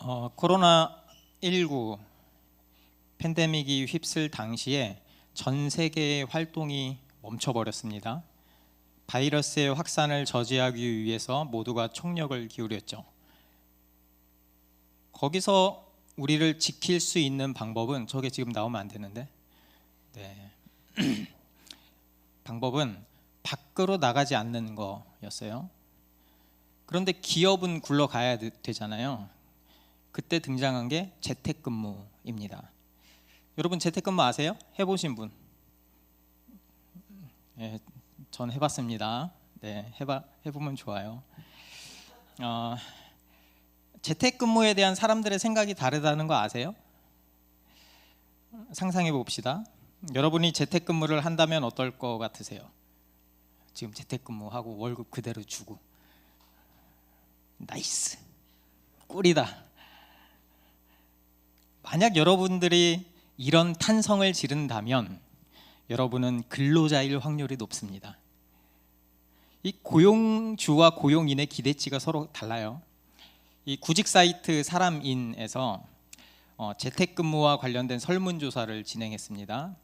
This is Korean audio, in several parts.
코로나19 팬데믹이 휩쓸 당시에 전 세계의 활동이 멈춰버렸습니다. 바이러스의 확산을 저지하기 위해서 모두가 총력을 기울였죠. 거기서 우리를 지킬 수 있는 방법은, 저게 지금 나오면 안 되는데, 네. 방법은 밖으로 나가지 않는 거였어요. 그런데 기업은 굴러가야 되잖아요. 그때 등장한 게 재택근무입니다. 여러분 재택근무 아세요? 해보신 분? 네, 전 해봤습니다. 네, 해보면 좋아요. 재택근무에 대한 사람들의 생각이 다르다는 거 아세요? 상상해 봅시다. 여러분이 재택근무를 한다면 어떨 것 같으세요? 지금 재택근무하고 월급 그대로 주고, 나이스, 꿀이다. 만약 여러분들이 이런 탄성을 지른다면 여러분은 근로자일 확률이 높습니다. 이 고용주와 고용인의 기대치가 서로 달라요. 이 구직 사이트 사람인에서 재택근무와 관련된 설문조사를 진행했습니다.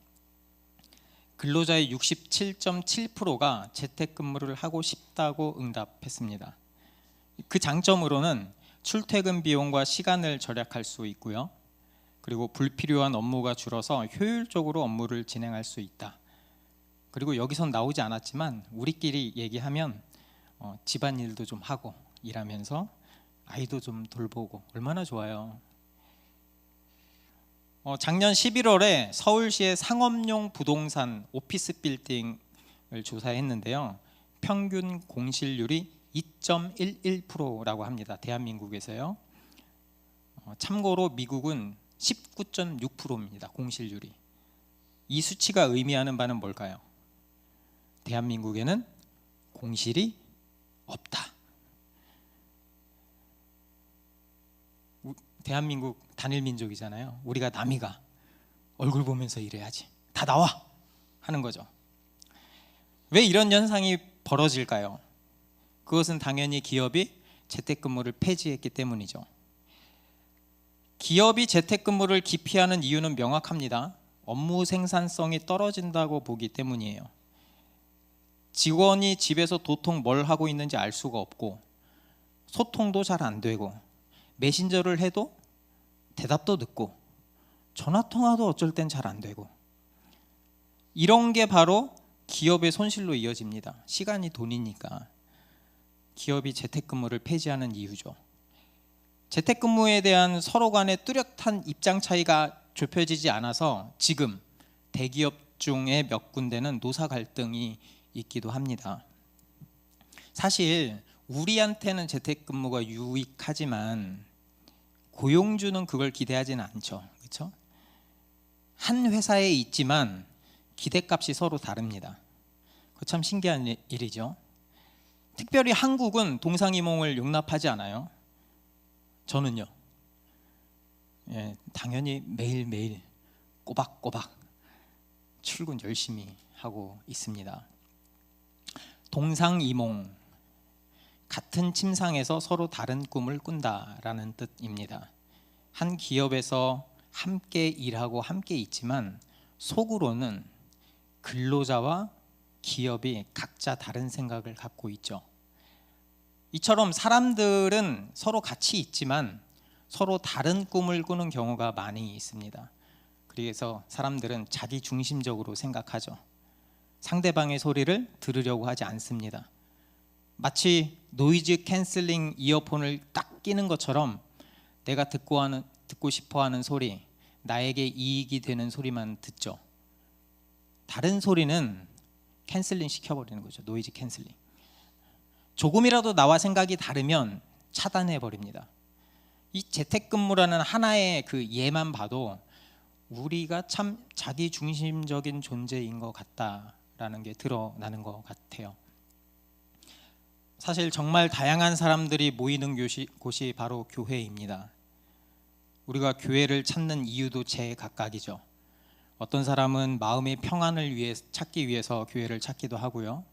근로자의 67.7%가 재택근무를 하고 싶다고 응답했습니다. 그 장점으로는 출퇴근 비용과 시간을 절약할 수 있고요. 그리고 불필요한 업무가 줄어서 효율적으로 업무를 진행할 수 있다. 그리고 여기선 나오지 않았지만 우리끼리 얘기하면 집안일도 좀 하고 일하면서 아이도 좀 돌보고 얼마나 좋아요. 작년 11월에 서울시의 상업용 부동산 오피스 빌딩을 조사했는데요. 평균 공실률이 2.11%라고 합니다. 대한민국에서요. 참고로 미국은 19.6%입니다. 공실률이. 이 수치가 의미하는 바는 뭘까요? 대한민국에는 공실이 없다. 대한민국 단일민족이잖아요. 우리가 남이가 얼굴 보면서 일해야지, 다 나와 하는 거죠. 왜 이런 현상이 벌어질까요? 그것은 당연히 기업이 재택근무를 폐지했기 때문이죠. 기업이 재택근무를 기피하는 이유는 명확합니다. 업무 생산성이 떨어진다고 보기 때문이에요. 직원이 집에서 도통 뭘 하고 있는지 알 수가 없고 소통도 잘 안 되고 메신저를 해도 대답도 늦고 전화통화도 어쩔 땐 잘 안 되고, 이런 게 바로 기업의 손실로 이어집니다. 시간이 돈이니까 기업이 재택근무를 폐지하는 이유죠. 재택근무에 대한 서로 간의 뚜렷한 입장 차이가 좁혀지지 않아서 지금 대기업 중에 몇 군데는 노사 갈등이 있기도 합니다. 사실 우리한테는 재택근무가 유익하지만 고용주는 그걸 기대하지는 않죠. 그렇죠? 한 회사에 있지만 기대값이 서로 다릅니다. 그거 참 신기한 일이죠. 특별히 한국은 동상이몽을 용납하지 않아요. 저는요, 당연히 매일매일 꼬박꼬박 출근 열심히 하고 있습니다. 동상이몽, 같은 침상에서 서로 다른 꿈을 꾼다라는 뜻입니다. 한 기업에서 함께 일하고 함께 있지만 속으로는 근로자와 기업이 각자 다른 생각을 갖고 있죠. 이처럼 사람들은 서로 같이 있지만 서로 다른 꿈을 꾸는 경우가 많이 있습니다. 그래서 사람들은 자기 중심적으로 생각하죠. 상대방의 소리를 들으려고 하지 않습니다. 마치 노이즈 캔슬링 이어폰을 딱 끼는 것처럼 내가 듣고 싶어하는 소리, 나에게 이익이 되는 소리만 듣죠. 다른 소리는 캔슬링 시켜버리는 거죠. 노이즈 캔슬링. 조금이라도 나와 생각이 다르면 차단해 버립니다. 이 재택근무라는 하나의 그 예만 봐도 우리가 참 자기 중심적인 존재인 것 같다라는 게 드러나는 것 같아요. 사실 정말 다양한 사람들이 모이는 곳이 바로 교회입니다. 우리가 교회를 찾는 이유도 제각각이죠. 어떤 사람은 마음의 평안을 찾기 위해서 교회를 찾기도 하고요.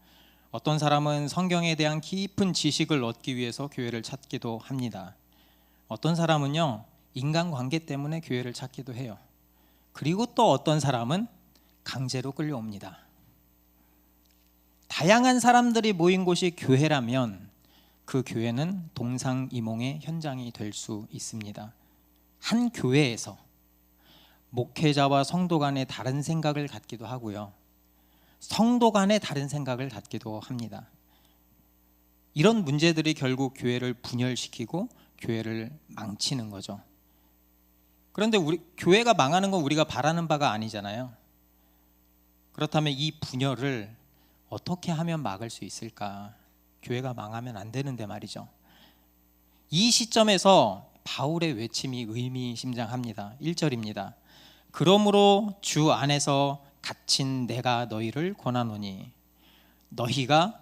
어떤 사람은 성경에 대한 깊은 지식을 얻기 위해서 교회를 찾기도 합니다. 어떤 사람은요, 인간관계 때문에 교회를 찾기도 해요. 그리고 또 어떤 사람은 강제로 끌려옵니다. 다양한 사람들이 모인 곳이 교회라면 그 교회는 동상이몽의 현장이 될 수 있습니다. 한 교회에서 목회자와 성도 간에 다른 생각을 갖기도 하고요, 성도 간에 다른 생각을 갖기도 합니다. 이런 문제들이 결국 교회를 분열시키고 교회를 망치는 거죠. 그런데 우리 교회가 망하는 건 우리가 바라는 바가 아니잖아요. 그렇다면 이 분열을 어떻게 하면 막을 수 있을까? 교회가 망하면 안 되는데 말이죠. 이 시점에서 바울의 외침이 의미심장합니다. 1절입니다. 그러므로 주 안에서 갇힌 내가 너희를 권하노니 너희가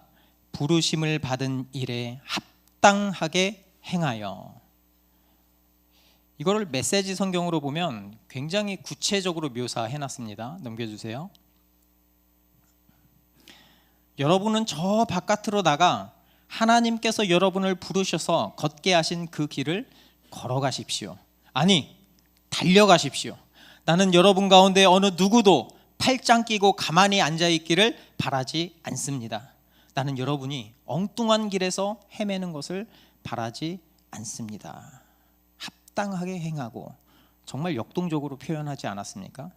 부르심을 받은 일에 합당하게 행하여. 이거를 메시지 성경으로 보면 굉장히 구체적으로 묘사해놨습니다. 넘겨주세요. 여러분은 저 바깥으로 나가 하나님께서 여러분을 부르셔서 걷게 하신 그 길을 걸어가십시오. 아니, 달려가십시오. 나는 여러분 가운데 어느 누구도 팔짱 끼고 가만히 앉아있기를 바라지 않습니다. 나는 여러분이 엉뚱한 길에서 헤매는 것을 바라지 않습니다. 합당하게 행하고, 정말 역동적으로 표현하지 않았습니까?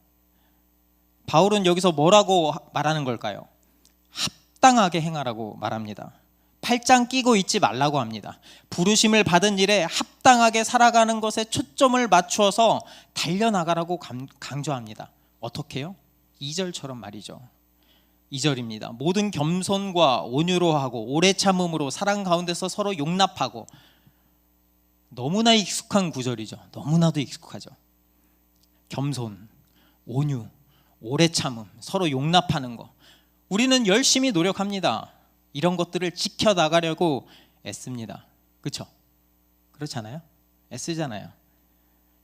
바울은 여기서 뭐라고 말하는 걸까요? 합당하게 행하라고 말합니다. 팔짱 끼고 있지 말라고 합니다. 부르심을 받은 일에 합당하게 살아가는 것에 초점을 맞추어서 달려나가라고 강조합니다. 어떻게요? 2절처럼 말이죠. 2절입니다. 모든 겸손과 온유로 하고 오래 참음으로 사랑 가운데서 서로 용납하고. 너무나 익숙한 구절이죠. 너무나도 익숙하죠. 겸손, 온유, 오래 참음, 서로 용납하는 거. 우리는 열심히 노력합니다. 이런 것들을 지켜나가려고 애씁니다. 그렇죠? 그렇잖아요? 애쓰잖아요.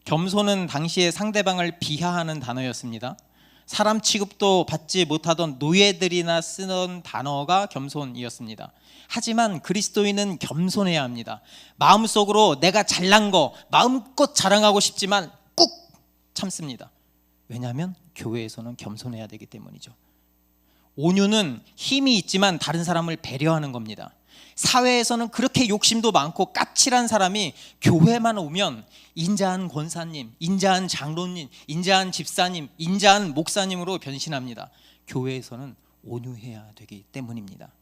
겸손은 당시에 상대방을 비하하는 단어였습니다. 사람 취급도 받지 못하던 노예들이나 쓰는 단어가 겸손이었습니다. 하지만 그리스도인은 겸손해야 합니다. 마음속으로 내가 잘난 거 마음껏 자랑하고 싶지만 꾹 참습니다. 왜냐하면 교회에서는 겸손해야 되기 때문이죠. 온유는 힘이 있지만 다른 사람을 배려하는 겁니다. 사회에서는 그렇게 욕심도 많고 까칠한 사람이 교회만 오면 인자한 권사님, 인자한 장로님, 인자한 집사님, 인자한 목사님으로 변신합니다. 교회에서는 온유해야 되기 때문입니다.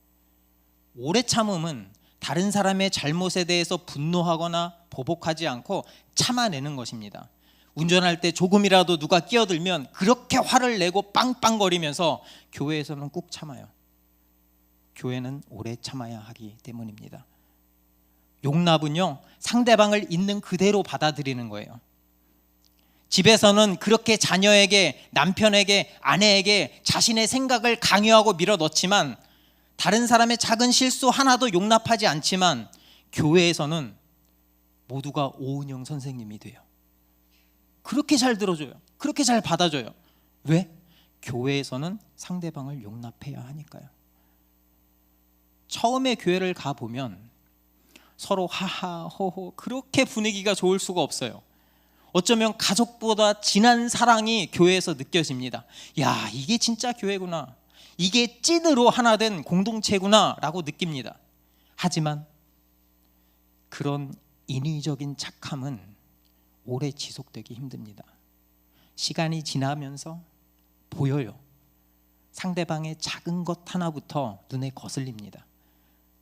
오래 참음은 다른 사람의 잘못에 대해서 분노하거나 보복하지 않고 참아내는 것입니다. 운전할 때 조금이라도 누가 끼어들면 그렇게 화를 내고 빵빵거리면서 교회에서는 꾹 참아요. 교회는 오래 참아야 하기 때문입니다. 용납은요, 상대방을 있는 그대로 받아들이는 거예요. 집에서는 그렇게 자녀에게, 남편에게, 아내에게 자신의 생각을 강요하고 밀어넣지만, 다른 사람의 작은 실수 하나도 용납하지 않지만, 교회에서는 모두가 오은영 선생님이 돼요. 그렇게 잘 들어줘요. 그렇게 잘 받아줘요. 왜? 교회에서는 상대방을 용납해야 하니까요. 처음에 교회를 가보면 서로 하하 호호 그렇게 분위기가 좋을 수가 없어요. 어쩌면 가족보다 진한 사랑이 교회에서 느껴집니다. 야, 이게 진짜 교회구나. 이게 찐으로 하나 된 공동체구나 라고 느낍니다. 하지만 그런 인위적인 착함은 오래 지속되기 힘듭니다. 시간이 지나면서 보여요. 상대방의 작은 것 하나부터 눈에 거슬립니다.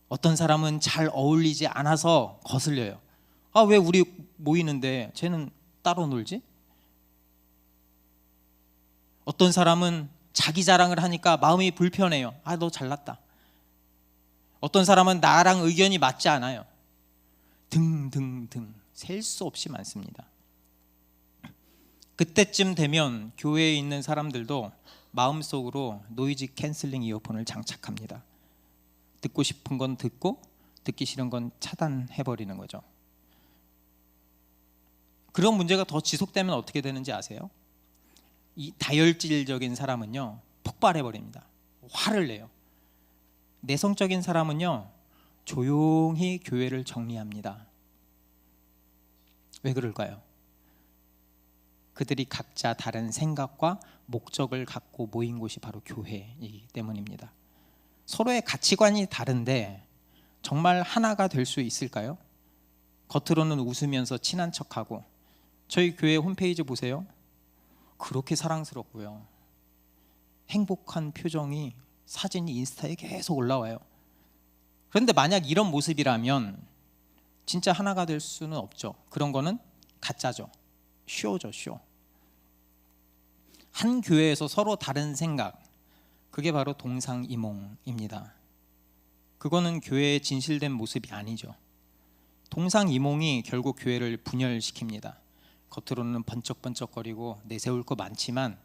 어떤 사람은 잘 어울리지 않아서 거슬려요. 아, 왜 우리 모이는데 쟤는 따로 놀지? 어떤 사람은 자기 자랑을 하니까 마음이 불편해요. 아, 너 잘났다. 어떤 사람은 나랑 의견이 맞지 않아요. 등등등 셀 수 없이 많습니다. 그때쯤 되면 교회에 있는 사람들도 마음속으로 노이즈 캔슬링 이어폰을 장착합니다. 듣고 싶은 건 듣고 듣기 싫은 건 차단해버리는 거죠. 그런 문제가 더 지속되면 어떻게 되는지 아세요? 이 다혈질적인 사람은요, 폭발해버립니다. 화를 내요. 내성적인 사람은요, 조용히 교회를 정리합니다. 왜 그럴까요? 그들이 각자 다른 생각과 목적을 갖고 모인 곳이 바로 교회이기 때문입니다. 서로의 가치관이 다른데 정말 하나가 될 수 있을까요? 겉으로는 웃으면서 친한 척하고, 저희 교회 홈페이지 보세요. 그렇게 사랑스럽고요, 행복한 표정이, 사진이 인스타에 계속 올라와요. 그런데 만약 이런 모습이라면 진짜 하나가 될 수는 없죠. 그런 거는 가짜죠. 쇼죠, 쇼. 한 교회에서 서로 다른 생각, 그게 바로 동상이몽입니다. 그거는 교회의 진실된 모습이 아니죠. 동상이몽이 결국 교회를 분열시킵니다. 겉으로는 번쩍번쩍거리고 내세울 거 많지만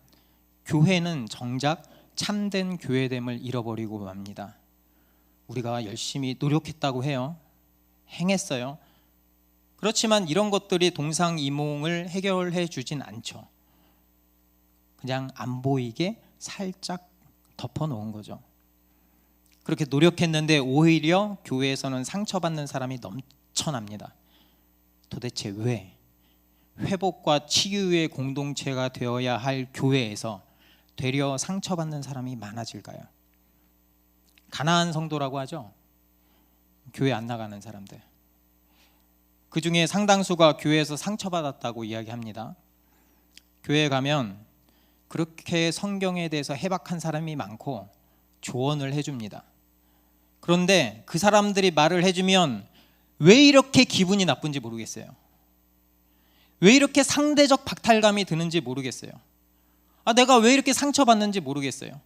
교회는 정작 참된 교회됨을 잃어버리고 맙니다. 우리가 열심히 노력했다고 해요. 행했어요. 그렇지만 이런 것들이 동상이몽을 해결해 주진 않죠. 그냥 안 보이게 살짝 덮어놓은 거죠. 그렇게 노력했는데 오히려 교회에서는 상처받는 사람이 넘쳐납니다. 도대체 왜 회복과 치유의 공동체가 되어야 할 교회에서 되려 상처받는 사람이 많아질까요? 가난한 성도라고 하죠. 교회 안 나가는 사람들. 그 중에 상당수가 교회에서 상처받았다고 이야기합니다. 교회에 가면 그렇게 성경에 대해서 해박한 사람이 많고 조언을 해줍니다. 그런데 그 사람들이 말을 해주면 왜 이렇게 기분이 나쁜지 모르겠어요. 왜 이렇게 상대적 박탈감이 드는지 모르겠어요. 내가 왜 이렇게 상처받는지 모르겠어요.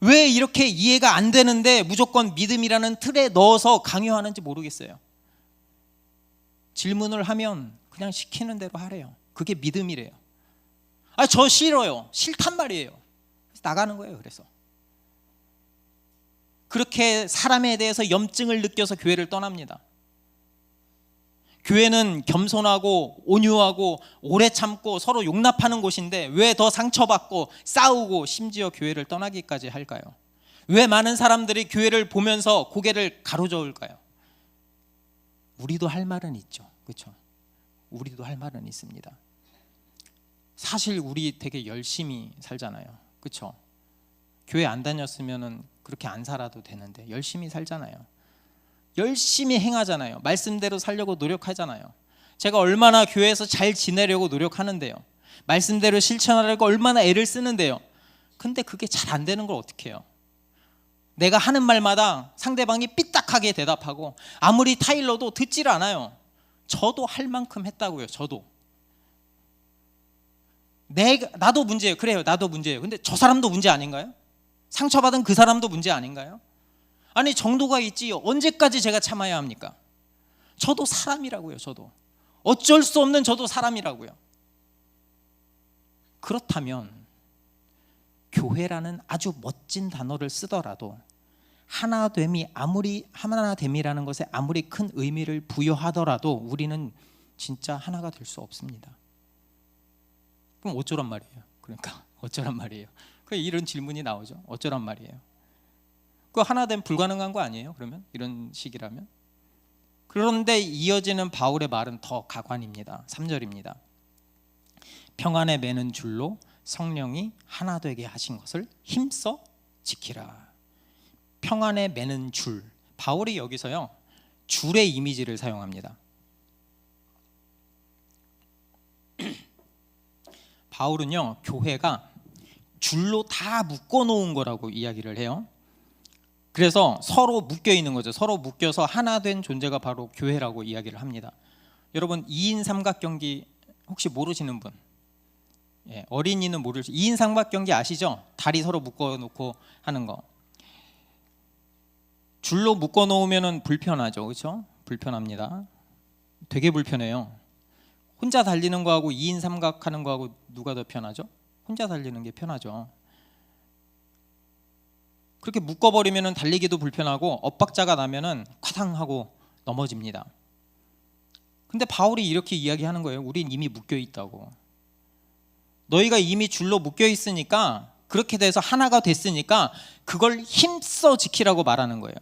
왜 이렇게 이해가 안 되는데 무조건 믿음이라는 틀에 넣어서 강요하는지 모르겠어요. 질문을 하면 그냥 시키는 대로 하래요. 그게 믿음이래요. 저 싫어요. 싫단 말이에요. 그래서 나가는 거예요. 그래서 그렇게 사람에 대해서 염증을 느껴서 교회를 떠납니다. 교회는 겸손하고 온유하고 오래 참고 서로 용납하는 곳인데 왜 더 상처받고 싸우고 심지어 교회를 떠나기까지 할까요? 왜 많은 사람들이 교회를 보면서 고개를 가로저을까요? 우리도 할 말은 있죠. 그렇죠? 우리도 할 말은 있습니다. 사실 우리 되게 열심히 살잖아요. 그렇죠? 교회 안 다녔으면 그렇게 안 살아도 되는데 열심히 살잖아요. 열심히 행하잖아요. 말씀대로 살려고 노력하잖아요. 제가 얼마나 교회에서 잘 지내려고 노력하는데요. 말씀대로 실천하려고 얼마나 애를 쓰는데요. 근데 그게 잘 안 되는 걸 어떻게 해요? 내가 하는 말마다 상대방이 삐딱하게 대답하고 아무리 타일러도 듣질 않아요. 저도 할 만큼 했다고요. 저도. 나도 문제예요. 그래요. 나도 문제예요. 근데 저 사람도 문제 아닌가요? 상처받은 그 사람도 문제 아닌가요? 아니 정도가 있지요. 언제까지 제가 참아야 합니까? 저도 사람이라고요. 저도 어쩔 수 없는 저도 사람이라고요. 그렇다면 교회라는 아주 멋진 단어를 쓰더라도 하나됨이라는 것에 아무리 큰 의미를 부여하더라도 우리는 진짜 하나가 될 수 없습니다. 그럼 어쩌란 말이에요? 그러니까 어쩌란 말이에요? 이런 질문이 나오죠. 어쩌란 말이에요? 그 하나됨 불가능한 거 아니에요? 그러면 이런 식이라면? 그런데 이어지는 바울의 말은 더 가관입니다. 3절입니다. 평안에 매는 줄로 성령이 하나 되게 하신 것을 힘써 지키라. 평안에 매는 줄. 바울이 여기서요 줄의 이미지를 사용합니다. 바울은요 교회가 줄로 다 묶어놓은 거라고 이야기를 해요. 그래서 서로 묶여 있는 거죠. 서로 묶여서 하나 된 존재가 바로 교회라고 이야기를 합니다. 여러분 2인 삼각경기 혹시 모르시는 분? 어린이는 모르시죠? 2인 삼각경기 아시죠? 다리 서로 묶어놓고 하는 거. 줄로 묶어놓으면 불편하죠. 그렇죠? 불편합니다. 되게 불편해요. 혼자 달리는 거하고 2인 삼각 하는 거하고 누가 더 편하죠? 혼자 달리는 게 편하죠. 그렇게 묶어버리면 달리기도 불편하고 엇박자가 나면 쾅 하고 넘어집니다. 근데 바울이 이렇게 이야기하는 거예요. 우린 이미 묶여 있다고. 너희가 이미 줄로 묶여 있으니까 그렇게 돼서 하나가 됐으니까 그걸 힘써 지키라고 말하는 거예요.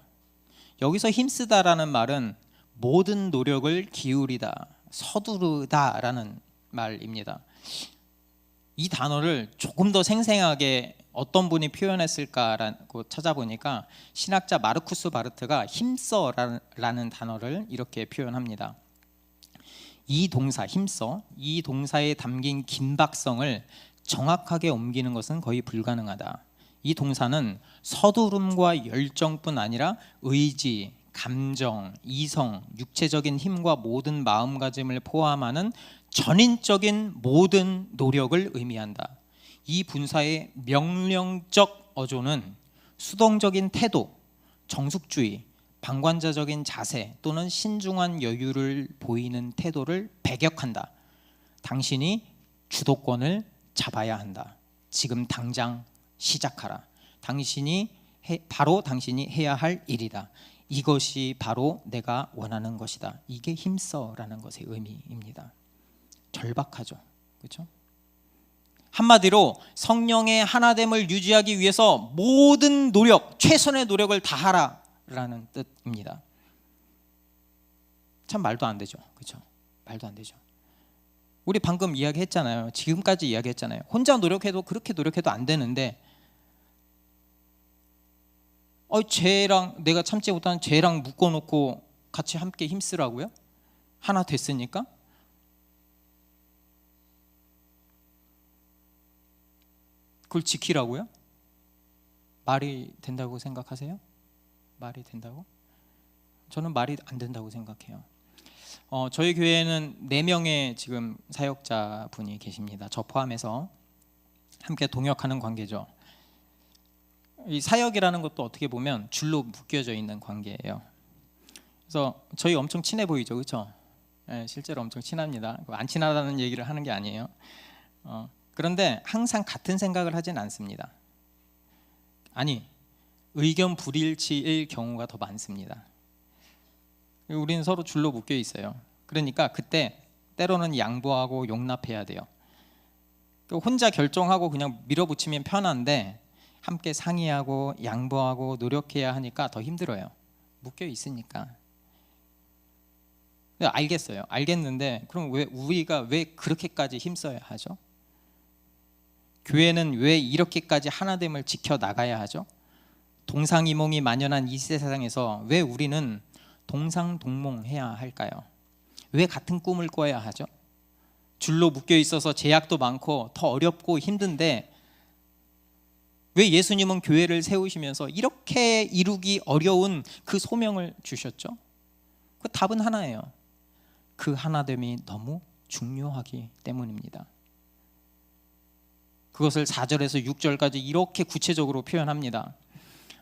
여기서 힘쓰다라는 말은 모든 노력을 기울이다 서두르다라는 말입니다. 이 단어를 조금 더 생생하게 어떤 분이 표현했을까라고 찾아보니까 신학자 마르쿠스 바르트가 힘써라는 단어를 이렇게 표현합니다. 이 동사 힘써, 이 동사에 담긴 긴박성을 정확하게 옮기는 것은 거의 불가능하다. 이 동사는 서두름과 열정뿐 아니라 의지, 감정, 이성, 육체적인 힘과 모든 마음가짐을 포함하는 전인적인 모든 노력을 의미한다. 이 분사의 명령적 어조는 수동적인 태도, 정숙주의, 방관자적인 자세 또는 신중한 여유를 보이는 태도를 배격한다. 당신이 주도권을 잡아야 한다. 지금 당장 시작하라. 바로 당신이 해야 할 일이다. 이것이 바로 내가 원하는 것이다. 이게 힘써라는 것의 의미입니다. 절박하죠, 그렇죠? 한마디로 성령의 하나됨을 유지하기 위해서 모든 노력, 최선의 노력을 다하라라는 뜻입니다. 참 말도 안 되죠, 그렇죠? 말도 안 되죠. 우리 방금 이야기했잖아요. 지금까지 이야기했잖아요. 혼자 노력해도 그렇게 노력해도 안 되는데 쟤랑 내가 참지 못하는 쟤랑 묶어놓고 같이 함께 힘쓰라고요? 하나 됐으니까? 그걸 지키라고요? 말이 된다고 생각하세요? 말이 된다고? 저는 말이 안 된다고 생각해요. 저희 교회에는 4명의 지금 사역자분이 계십니다. 저 포함해서 함께 동역하는 관계죠. 이 사역이라는 것도 어떻게 보면 줄로 묶여져 있는 관계예요. 그래서 저희 엄청 친해 보이죠, 그렇죠? 네, 실제로 엄청 친합니다. 안 친하다는 얘기를 하는 게 아니에요. 그런데 항상 같은 생각을 하진 않습니다. 아니, 의견 불일치일 경우가 더 많습니다. 우리는 서로 줄로 묶여 있어요. 그러니까 그때 때로는 양보하고 용납해야 돼요. 혼자 결정하고 그냥 밀어붙이면 편한데 함께 상의하고 양보하고 노력해야 하니까 더 힘들어요. 묶여 있으니까. 알겠어요. 알겠는데 그럼 우리가 왜 그렇게까지 힘써야 하죠? 교회는 왜 이렇게까지 하나됨을 지켜나가야 하죠? 동상이몽이 만연한 이 세상에서 왜 우리는 동상동몽해야 할까요? 왜 같은 꿈을 꿔야 하죠? 줄로 묶여 있어서 제약도 많고 더 어렵고 힘든데 왜 예수님은 교회를 세우시면서 이렇게 이루기 어려운 그 소명을 주셨죠? 그 답은 하나예요. 그 하나됨이 너무 중요하기 때문입니다. 그것을 4절에서 6절까지 이렇게 구체적으로 표현합니다.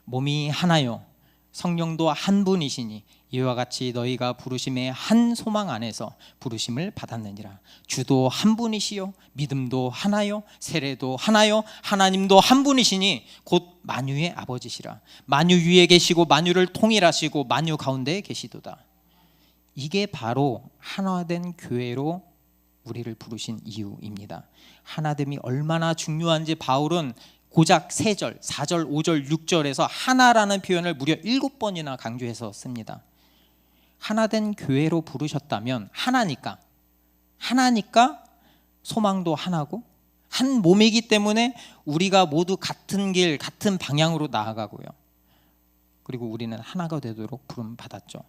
몸이 하나요, 성령도 한 분이시니 이와 같이 너희가 부르심의 한 소망 안에서 부르심을 받았느니라. 주도 한 분이시요, 믿음도 하나요, 세례도 하나요, 하나님도 한 분이시니 곧 만유의 아버지시라. 만유 위에 계시고 만유를 통일하시고 만유 가운데에 계시도다. 이게 바로 하나된 교회로 우리를 부르신 이유입니다. 하나됨이 얼마나 중요한지 바울은 고작 3절, 4절, 5절, 6절에서 하나라는 표현을 무려 7번이나 강조해서 씁니다. 하나된 교회로 부르셨다면 하나니까 소망도 하나고 한 몸이기 때문에 우리가 모두 같은 길, 같은 방향으로 나아가고요. 그리고 우리는 하나가 되도록 부름 받았죠.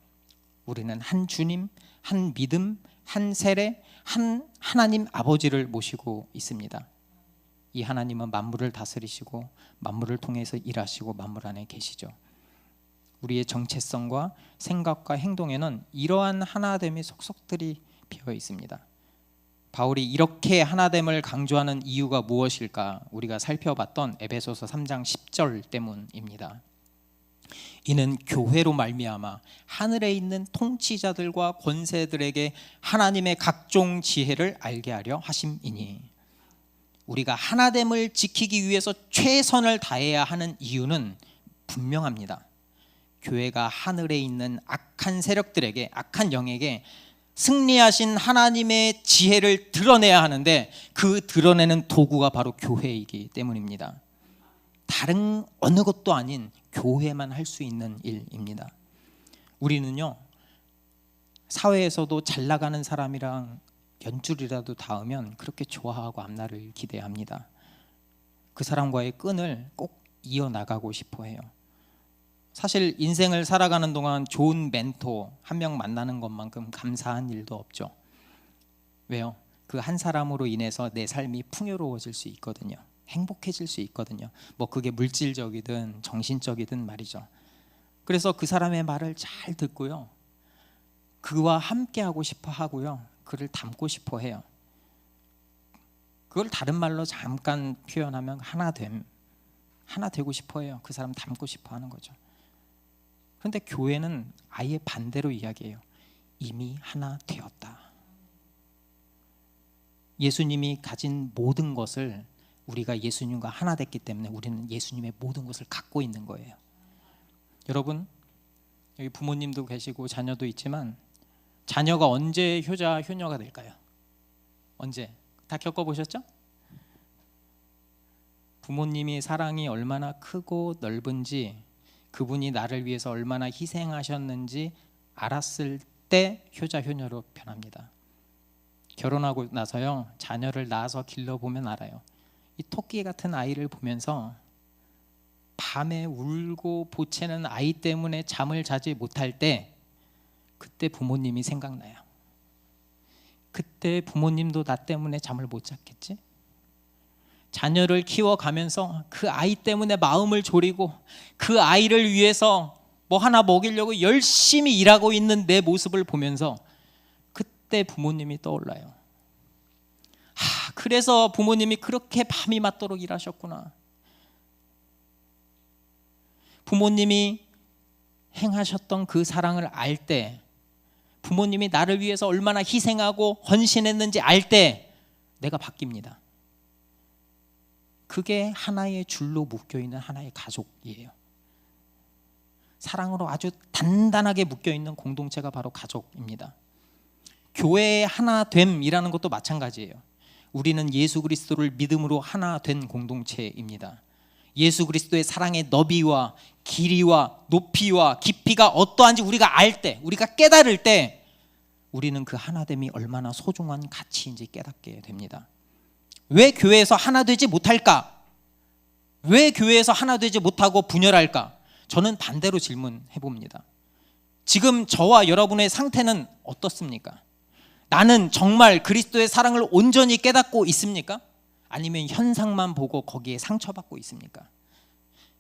우리는 한 주님, 한 믿음, 한 세례, 한 하나님 아버지를 모시고 있습니다. 이 하나님은 만물을 다스리시고 만물을 통해서 일하시고 만물 안에 계시죠. 우리의 정체성과 생각과 행동에는 이러한 하나됨이 속속들이 비어 있습니다. 바울이 이렇게 하나됨을 강조하는 이유가 무엇일까? 우리가 살펴봤던 에베소서 3장 10절 때문입니다. 이는 교회로 말미암아 하늘에 있는 통치자들과 권세들에게 하나님의 각종 지혜를 알게 하려 하심이니. 우리가 하나됨을 지키기 위해서 최선을 다해야 하는 이유는 분명합니다. 교회가 하늘에 있는 악한 세력들에게, 악한 영에게 승리하신 하나님의 지혜를 드러내야 하는데 그 드러내는 도구가 바로 교회이기 때문입니다. 다른 어느 것도 아닌 교회만 할 수 있는 일입니다. 우리는요, 사회에서도 잘 나가는 사람이랑 연줄이라도 닿으면 그렇게 좋아하고 앞날을 기대합니다. 그 사람과의 끈을 꼭 이어나가고 싶어 해요. 사실 인생을 살아가는 동안 좋은 멘토 한 명 만나는 것만큼 감사한 일도 없죠. 왜요? 그 한 사람으로 인해서 내 삶이 풍요로워질 수 있거든요. 행복해질 수 있거든요. 뭐 그게 물질적이든 정신적이든 말이죠. 그래서 그 사람의 말을 잘 듣고요, 그와 함께 하고 싶어 하고요, 그를 닮고 싶어 해요. 그걸 다른 말로 잠깐 표현하면 하나 되고 싶어 해요. 그 사람 닮고 싶어 하는 거죠. 그런데 교회는 아예 반대로 이야기해요. 이미 하나 되었다. 예수님이 가진 모든 것을, 우리가 예수님과 하나 됐기 때문에 우리는 예수님의 모든 것을 갖고 있는 거예요. 여러분, 여기 부모님도 계시고 자녀도 있지만 자녀가 언제 효자 효녀가 될까요? 언제? 다 겪어보셨죠? 부모님이 사랑이 얼마나 크고 넓은지, 그분이 나를 위해서 얼마나 희생하셨는지 알았을 때 효자 효녀로 변합니다. 결혼하고 나서요, 자녀를 낳아서 길러보면 알아요. 이 토끼 같은 아이를 보면서 밤에 울고 보채는 아이 때문에 잠을 자지 못할 때, 그때 부모님이 생각나요. 그때 부모님도 나 때문에 잠을 못 잤겠지? 자녀를 키워가면서 그 아이 때문에 마음을 졸이고 그 아이를 위해서 뭐 하나 먹이려고 열심히 일하고 있는 내 모습을 보면서 그때 부모님이 떠올라요. 그래서 부모님이 그렇게 밤이 맞도록 일하셨구나. 부모님이 행하셨던 그 사랑을 알 때, 부모님이 나를 위해서 얼마나 희생하고 헌신했는지 알 때 내가 바뀝니다. 그게 하나의 줄로 묶여있는 하나의 가족이에요. 사랑으로 아주 단단하게 묶여있는 공동체가 바로 가족입니다. 교회의 하나됨이라는 것도 마찬가지예요. 우리는 예수 그리스도를 믿음으로 하나 된 공동체입니다. 예수 그리스도의 사랑의 너비와 길이와 높이와 깊이가 어떠한지 우리가 알 때, 우리가 깨달을 때, 우리는 그 하나됨이 얼마나 소중한 가치인지 깨닫게 됩니다. 왜 교회에서 하나 되지 못할까? 왜 교회에서 하나 되지 못하고 분열할까? 저는 반대로 질문해 봅니다. 지금 저와 여러분의 상태는 어떻습니까? 나는 정말 그리스도의 사랑을 온전히 깨닫고 있습니까? 아니면 현상만 보고 거기에 상처받고 있습니까?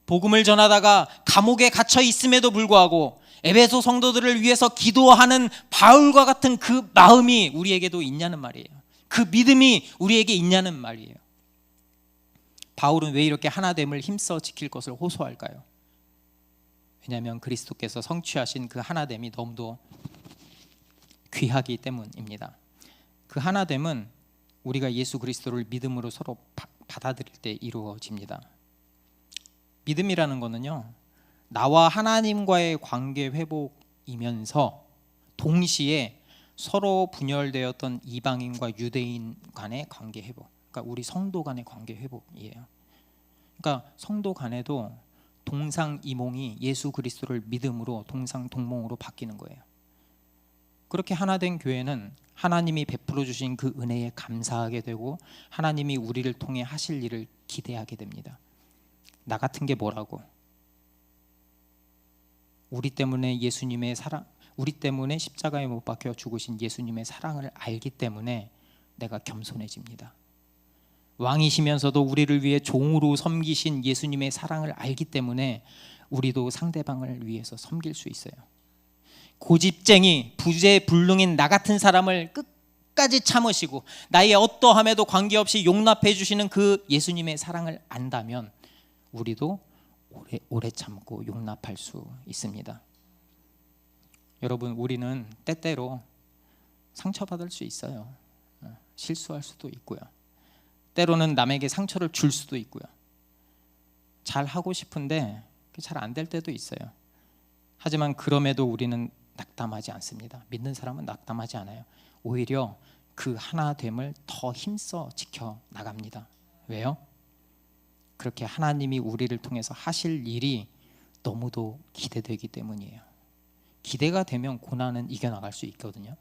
복음을 전하다가 감옥에 갇혀 있음에도 불구하고 에베소 성도들을 위해서 기도하는 바울과 같은 그 마음이 우리에게도 있냐는 말이에요. 그 믿음이 우리에게 있냐는 말이에요. 바울은 왜 이렇게 하나됨을 힘써 지킬 것을 호소할까요? 왜냐하면 그리스도께서 성취하신 그 하나됨이 너무도 귀하기 때문입니다. 그 하나됨은 우리가 예수 그리스도를 믿음으로 서로 받아들일 때 이루어집니다. 믿음이라는 거는요, 나와 하나님과의 관계 회복이면서 동시에 서로 분열되었던 이방인과 유대인 간의 관계 회복, 그러니까 우리 성도 간의 관계 회복이에요. 그러니까 성도 간에도 동상이몽이 예수 그리스도를 믿음으로 동상동몽으로 바뀌는 거예요. 그렇게 하나 된 교회는 하나님이 베풀어 주신 그 은혜에 감사하게 되고 하나님이 우리를 통해 하실 일을 기대하게 됩니다. 나 같은 게 뭐라고? 우리 때문에 예수님의 사랑, 우리 때문에 십자가에 못 박혀 죽으신 예수님의 사랑을 알기 때문에 내가 겸손해집니다. 왕이시면서도 우리를 위해 종으로 섬기신 예수님의 사랑을 알기 때문에 우리도 상대방을 위해서 섬길 수 있어요. 고집쟁이, 부재불능인 나 같은 사람을 끝까지 참으시고 나의 어떠함에도 관계없이 용납해 주시는 그 예수님의 사랑을 안다면 우리도 오래 참고 용납할 수 있습니다. 여러분, 우리는 때때로 상처받을 수 있어요. 실수할 수도 있고요. 때로는 남에게 상처를 줄 수도 있고요. 잘 하고 싶은데 잘 안 될 때도 있어요. 하지만 그럼에도 우리는 낙담하지 않습니다. 믿는 사람은 낙담하지 않아요. 오히려 그 하나됨을 더 힘써 지켜나갑니다. 왜요? 그렇게 하나님이 우리를 통해서 하실 일이 너무도 기대되기 때문이에요. 기대가 되면 고난은 이겨나갈 수 있거든요.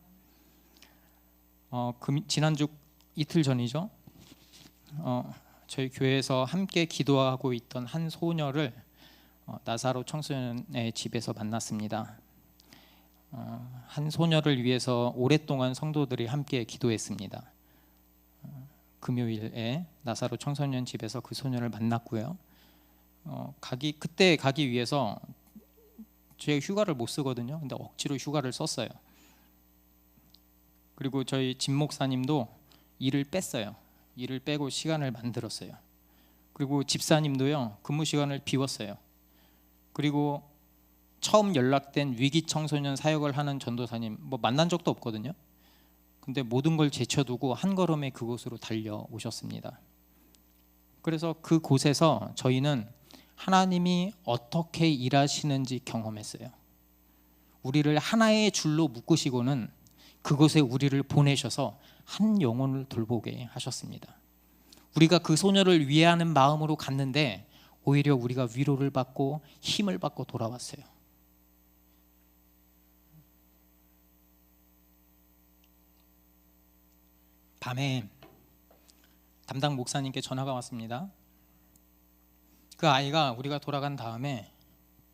지난주 이틀 전이죠. 저희 교회에서 함께 기도하고 있던 한 소녀를 나사로 청소년의 집에서 만났습니다. 한 소녀를 위해서 오랫동안 성도들이 함께 기도했습니다. 금요일에 나사로 청소년 집에서 그 소녀를 만났고요. 그때 가기 위해서 제가 휴가를 못 쓰거든요. 근데 억지로 휴가를 썼어요. 그리고 저희 진 목사님도 일을 뺐어요. 일을 빼고 시간을 만들었어요. 그리고 집사님도요, 근무 시간을 비웠어요. 그리고 처음 연락된 위기 청소년 사역을 하는 전도사님 만난 적도 없거든요. 근데 모든 걸 제쳐두고 한 걸음에 그곳으로 달려오셨습니다. 그래서 그곳에서 저희는 하나님이 어떻게 일하시는지 경험했어요. 우리를 하나의 줄로 묶으시고는 그곳에 우리를 보내셔서 한 영혼을 돌보게 하셨습니다. 우리가 그 소녀를 위하는 마음으로 갔는데 오히려 우리가 위로를 받고 힘을 받고 돌아왔어요. 밤에 담당 목사님께 전화가 왔습니다. 그 아이가 우리가 돌아간 다음에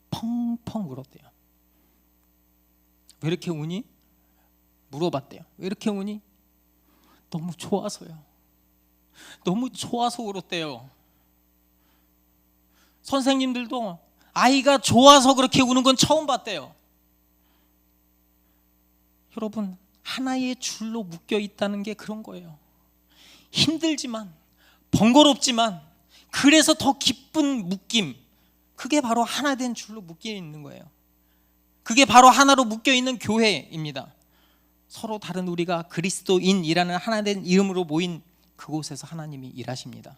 펑펑 울었대요. 왜 이렇게 우니? 물어봤대요. 왜 이렇게 우니? 너무 좋아서요. 너무 좋아서 울었대요. 선생님들도 아이가 좋아서 그렇게 우는 건 처음 봤대요. 여러분, 하나의 줄로 묶여 있다는 게 그런 거예요. 힘들지만, 번거롭지만, 그래서 더 기쁜 묶임, 그게 바로 하나 된 줄로 묶여 있는 거예요. 그게 바로 하나로 묶여 있는 교회입니다. 서로 다른 우리가 그리스도인이라는 하나 된 이름으로 모인 그곳에서 하나님이 일하십니다.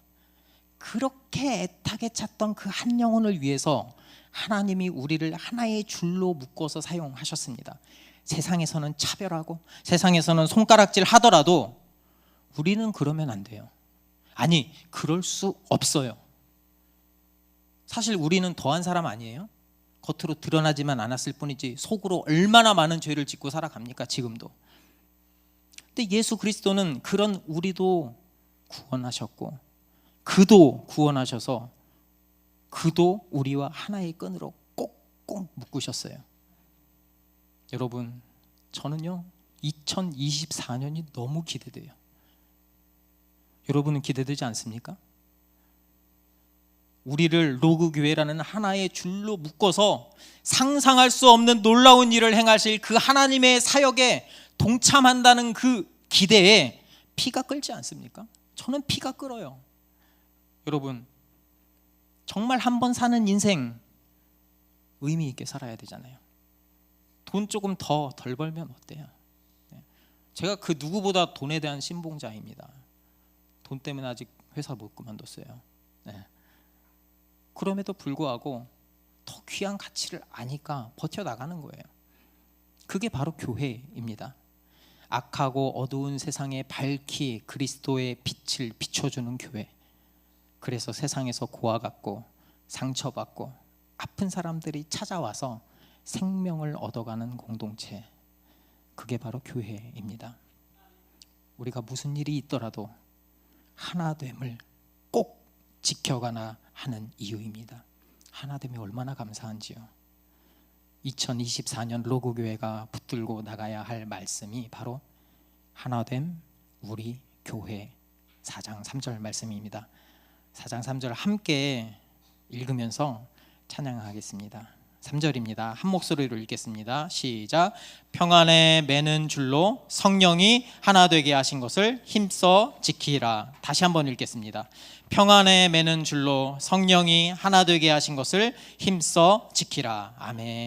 그렇게 애타게 찾던 그 한 영혼을 위해서 하나님이 우리를 하나의 줄로 묶어서 사용하셨습니다. 세상에서는 차별하고 세상에서는 손가락질 하더라도 우리는 그러면 안 돼요. 아니, 그럴 수 없어요. 사실 우리는 더한 사람 아니에요? 겉으로 드러나지만 않았을 뿐이지 속으로 얼마나 많은 죄를 짓고 살아갑니까? 지금도. 근데 예수 그리스도는 그런 우리도 구원하셨고 그도 구원하셔서 그도 우리와 하나의 끈으로 꼭꼭 묶으셨어요. 여러분, 저는요 2024년이 너무 기대돼요. 여러분은 기대되지 않습니까? 우리를 로그교회라는 하나의 줄로 묶어서 상상할 수 없는 놀라운 일을 행하실 그 하나님의 사역에 동참한다는 그 기대에 피가 끓지 않습니까? 저는 피가 끓어요. 여러분, 정말 한 번 사는 인생 의미 있게 살아야 되잖아요. 돈 조금 덜 벌면 어때요? 제가 그 누구보다 돈에 대한 신봉자입니다. 돈 때문에 아직 회사 못 그만뒀어요. 그럼에도 불구하고 더 귀한 가치를 아니까 버텨나가는 거예요. 그게 바로 교회입니다. 악하고 어두운 세상에 밝히 그리스도의 빛을 비춰주는 교회. 그래서 세상에서 고아받고 상처받고 아픈 사람들이 찾아와서 생명을 얻어가는 공동체, 그게 바로 교회입니다. 우리가 무슨 일이 있더라도 하나됨을 꼭 지켜가나 하는 이유입니다. 하나됨이 얼마나 감사한지요. 2024년 로그교회가 붙들고 나가야 할 말씀이 바로 하나됨 우리 교회 4장 3절 말씀입니다. 4장 3절 함께 읽으면서 찬양하겠습니다. 3절입니다. 한 목소리로 읽겠습니다. 시작. 평안에 매는 줄로 성령이 하나 되게 하신 것을 힘써 지키라. 다시 한번 읽겠습니다. 평안에 매는 줄로 성령이 하나 되게 하신 것을 힘써 지키라. 아멘.